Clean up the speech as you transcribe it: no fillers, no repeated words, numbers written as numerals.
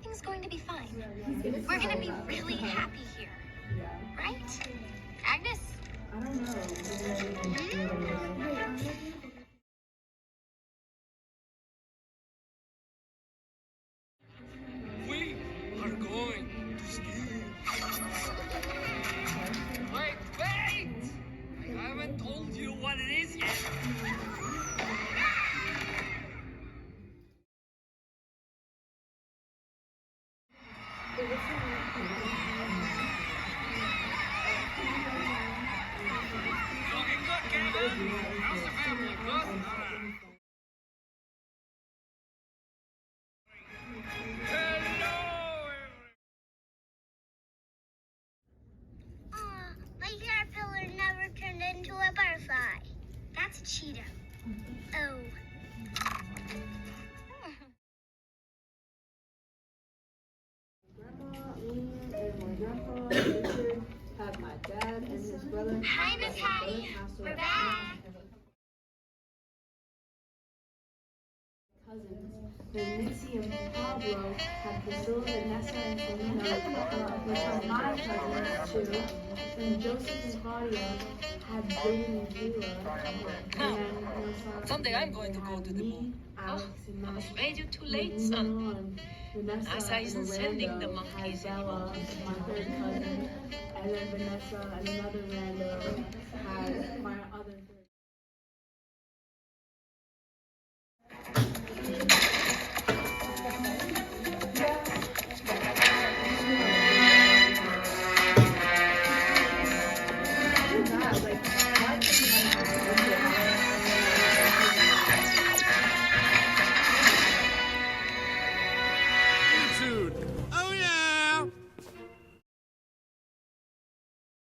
everything's going to be fine. We're going to be really happy here. Right? Agnes? I don't know. We are going to ski. Wait! I haven't told you what it is yet. Looking good, Kevin. How's the family? Good? Hello, Aw, my caterpillar never turned into a butterfly. That's a Cheeto. Oh. Grandma, me, and my grandpa, Richard, had my dad and his brother. Hi, Miss Hattie. We're back. Cousins. Then Nixie and Pablo had Priscilla, Vanessa, and Selena, which are my cousins too. And Joseph and Claudia had Jaden and Kayla. And Someday I'm going to go to the moon. Alex and I'm Max. afraid you're too late, son. Vanessa NASA isn't and sending the Miranda monkeys had Bella, my third cousin. And then Vanessa and another random had my other